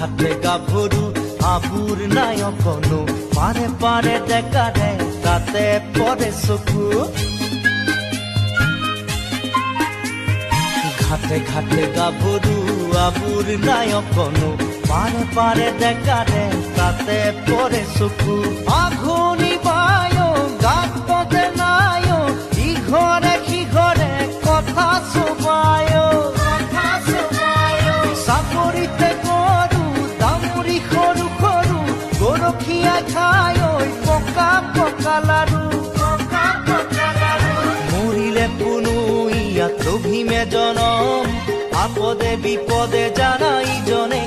ঘাটে গাভৰু আবুৰ নাই অকণো পাৰে পাৰে ডেকাৰে তাতে পৰে চকু ঘাটে ঘাটে গাভৰু আবুৰ নাই অকণো পাৰে পাৰে ডেকাৰে তাতে পৰে চকু আঘোণী বায়ো গাত পদে নায়ো ইঘৰে সিঘৰে কথা চবায় চাপৰিতে গৰু দামুৰি সৰু সৰু গৰখীয়া খাই পকা পকা লাৰু মৰিলে কোনো ইয়াত ৰহিমে জনম আপদে বিপদে জানা ইজনে